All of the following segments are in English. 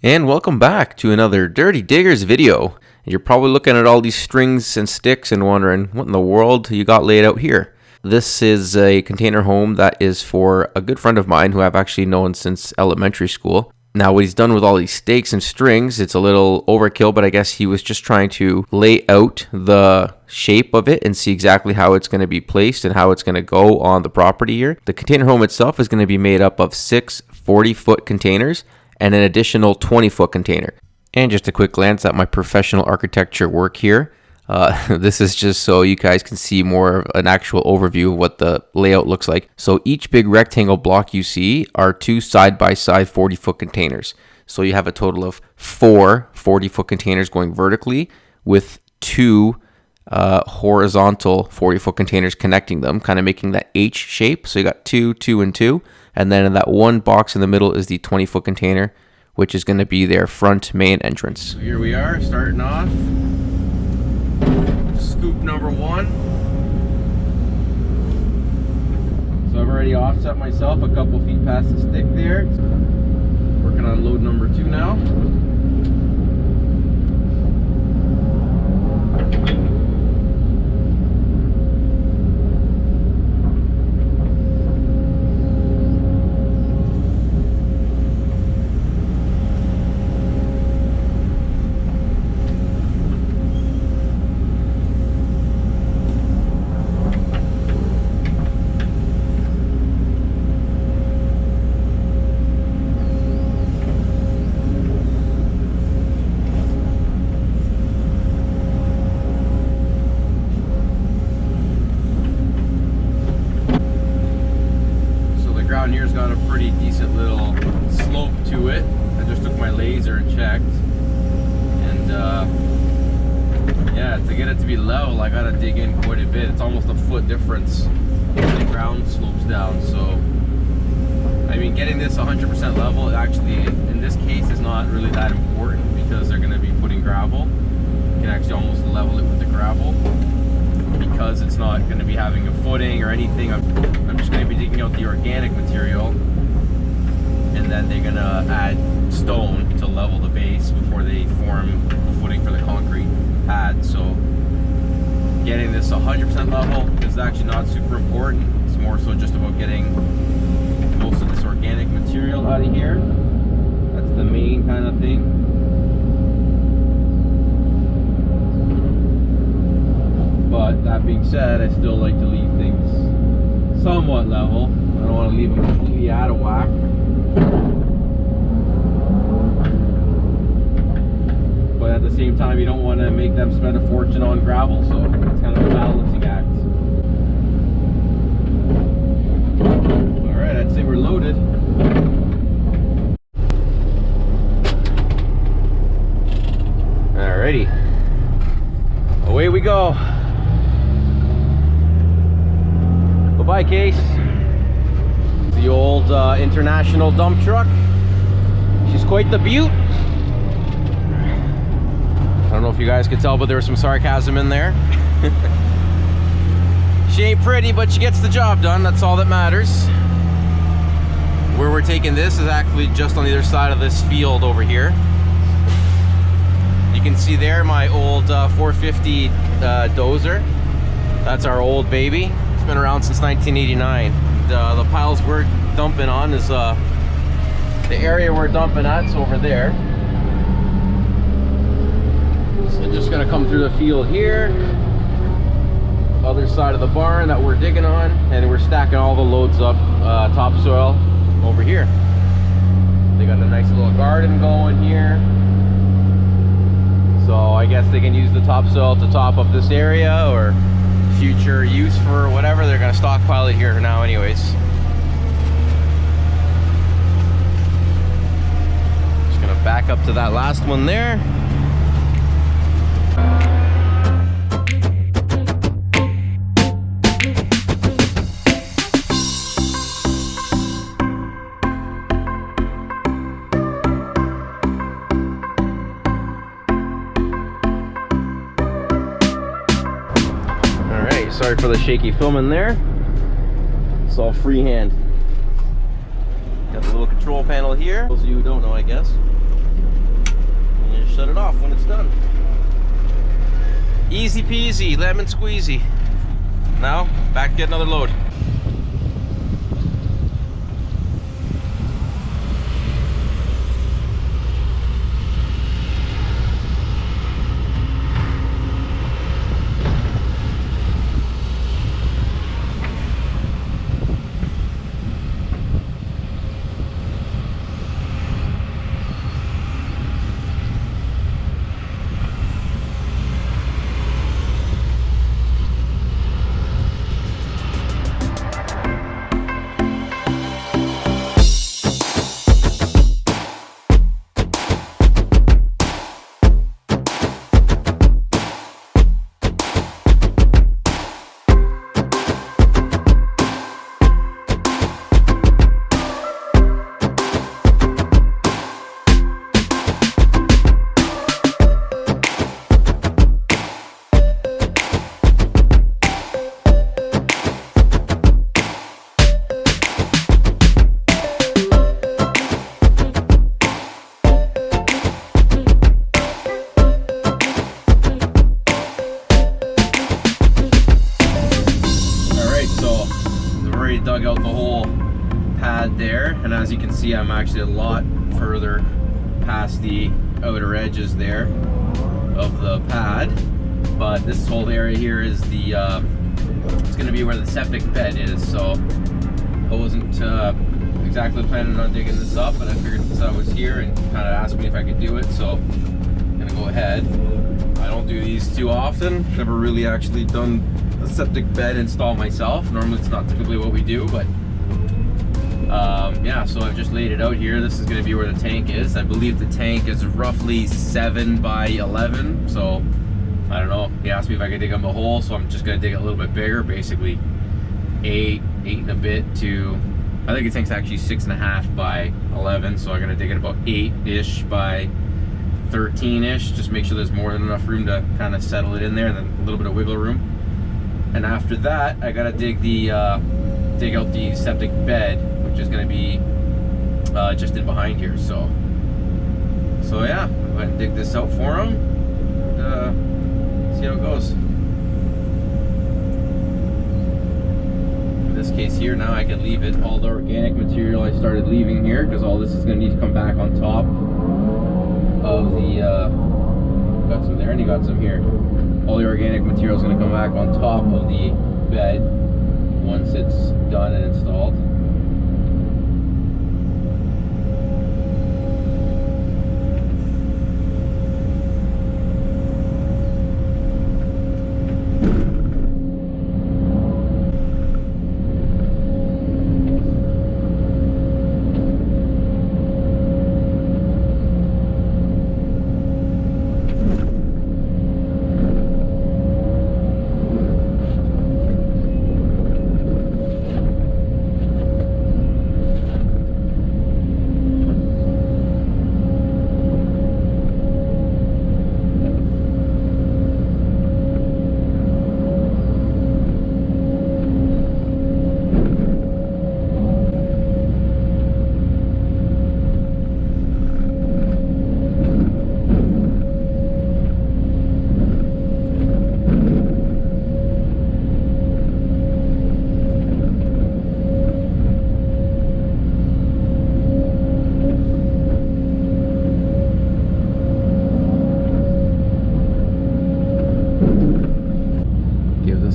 And welcome back to another Dirty Diggers video. And you're probably looking at all these strings and sticks and wondering what in the world you got laid out here. This is a container home that is for a good friend of mine who I've actually known since elementary school. Now what he's done with all these stakes and strings, it's a little overkill, but I guess he was just trying to lay out the shape of it and see exactly how it's going to be placed and how it's going to go on the property here. The container home itself is going to be made up of 6 40-foot containers and an additional 20-foot container. And just a quick glance at my professional architecture work here. This is just so you guys can see more of an actual overview of what the layout looks like. So each big rectangle block you see are 2 side-by-side 40-foot containers. So you have a total of 4 40-foot containers going vertically with 2 horizontal 40-foot containers connecting them, kind of making that H shape. So you got 2, 2, and 2. And then in that one box in the middle is the 20-foot container, which is going to be their front main entrance. So here we are, starting off. Scoop number 1. So I've already offset myself a couple feet past the stick there. Working on load number 2 now. Here's got a pretty decent little slope to it. I just took my laser and checked, and yeah, to get it to be level I gotta dig in quite a bit. It's almost a foot difference when the ground slopes down. So I mean, getting this 100% level actually in this case is not really that important because they're going to be putting gravel. You can actually almost level it with the gravel because it's not going to be having a footing or anything. I'm just going to be digging out the organic material, and then they're going to add stone to level the base before they form the footing for the concrete pad. So getting this 100% level is actually not super important. It's more so just about getting most of this organic material out of here. That's the main kind of thing. But that being said, I still like to leave things somewhat level. I don't want to leave them completely out of whack. But at the same time, you don't want to make them spend a fortune on gravel, so it's kind of a balancing act. Alright, I'd say we're loaded. Alrighty. Away we go. Bye, Case. The old international dump truck. She's quite the beaut. I don't know if you guys could tell, but there was some sarcasm in there. She ain't pretty, but she gets the job done. That's all that matters. Where we're taking this is actually just on the other side of this field over here. You can see there my old 450 dozer. That's our old baby. Been around since 1989. The piles we're dumping on is the area we're dumping at's over there. So just gonna come through the field here, other side of the barn that we're digging on, and we're stacking all the loads up topsoil over here. They got a nice little garden going here, so I guess they can use the topsoil to top up this area or future use for whatever. They're going to stockpile it here now anyways. Just going to back up to that last one there. Sorry for the shaky filming there. It's all freehand. Got the little control panel here. Those of you who don't know, I guess. done. Easy peasy, lemon squeezy. Now, back to get another load. Dug out the whole pad there, and as you can see, I'm actually a lot further past the outer edges there of the pad. But this whole area here is the it's going to be where the septic bed is. So I wasn't exactly planning on digging this up, but I figured since I was here and kind of asked me if I could do it, so I'm gonna go ahead. I don't do these too often. Never really actually done a septic bed install myself. Normally it's not typically what we do, but yeah, so I've just laid it out here. This is going to be where the tank is. I believe the tank is roughly 7 by 11, so I don't know. He asked me if I could dig him a hole, so I'm just going to dig it a little bit bigger, basically 8 and a bit to, I think the tank's actually 6.5 by 11, so I'm going to dig it about 8-ish by 13-ish, just make sure there's more than enough room to kind of settle it in there, and then a little bit of wiggle room. And after that, I gotta dig out the septic bed, which is gonna be just in behind here. So yeah, I'll go ahead and dig this out for him. See how it goes. In this case here, now I can leave it. All the organic material I started leaving here, because all this is gonna need to come back on top of the. Got some there, and you got some here. All the organic material is going to come back on top of the bed once it's done and installed.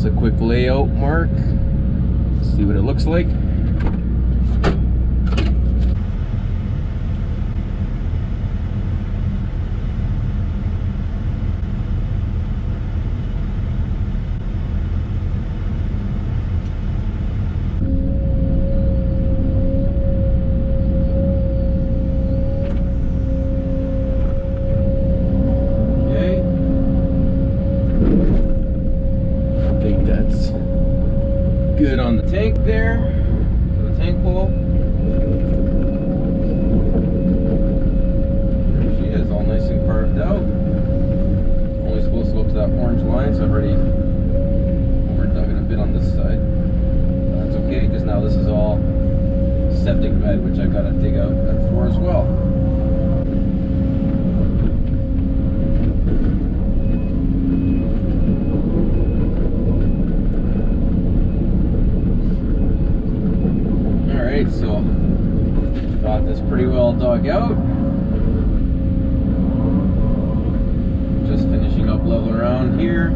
A quick layout mark, see what it looks like. Good on the tank there, so the tank hole. There she is, all nice and carved out. Only supposed to go up to that orange line, so I've already overdug it a bit on this side. That's okay, because now this is all septic bed, which I've got to dig out that for as well. dug out. Just finishing up leveling around here.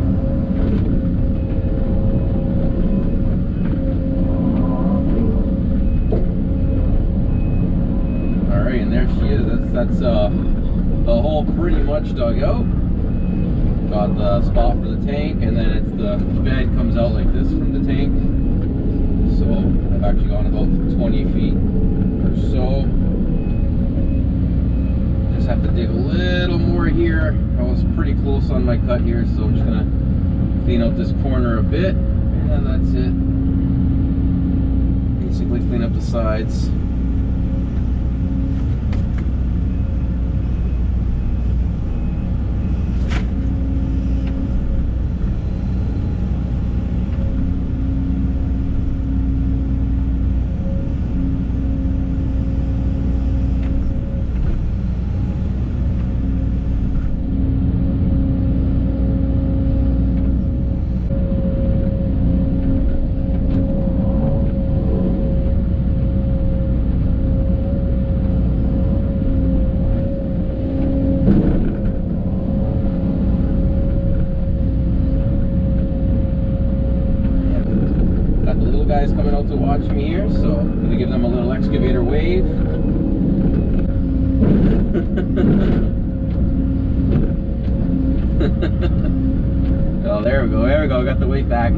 Alright, and there she is. That's the hole pretty much dug out. Got the spot for the tank, and then it's the bed comes out like this from the tank. So I've actually gone about 20 feet or so. Just have to dig a little more here. I was pretty close on my cut here, so I'm just gonna clean out this corner a bit, and then that's it. Basically clean up the sides. Guys coming out to watch me here, so I'm gonna give them a little excavator wave. Oh, there we go, I got the weight back.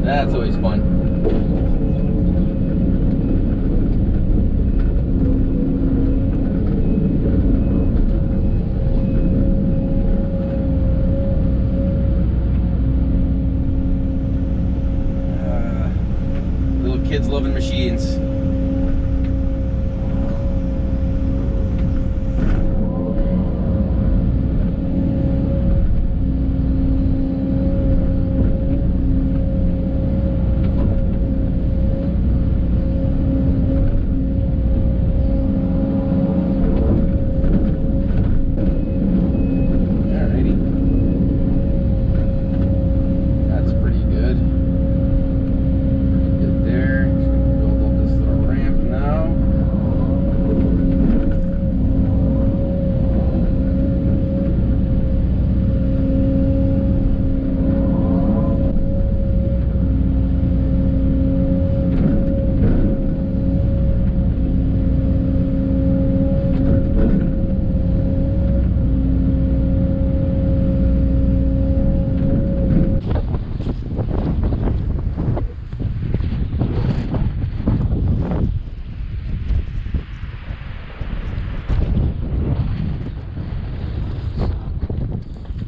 That's always fun. Kids loving machines.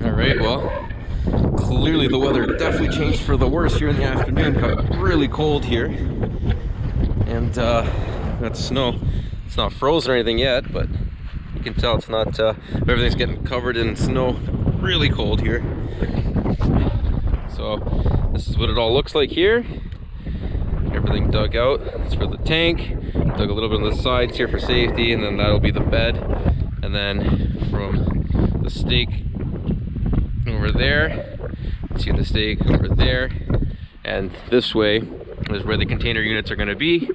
Alright, well, clearly the weather definitely changed for the worse here in the afternoon. Got really cold here, and got snow. It's not frozen or anything yet, but you can tell it's not, everything's getting covered in snow. Really cold here. So this is what it all looks like here. Everything dug out. It's for the tank. Dug a little bit on the sides here for safety, and then that'll be the bed. And then from the stake over there, see the stake over there, and this way is where the container units are going to be.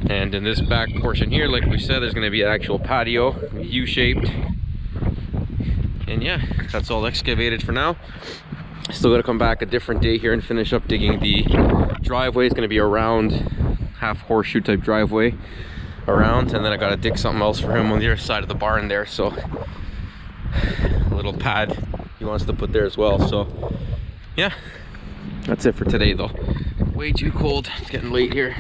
And in this back portion here, like we said, there's going to be an actual patio, U-shaped. And yeah, that's all excavated for now. Still got to come back a different day here and finish up digging the driveway. It's going to be a round, half horseshoe type driveway around, and then I got to dig something else for him on the other side of the barn there. So a little pad he wants to put there as well. So yeah, that's it for today though. Way too cold, it's getting late here.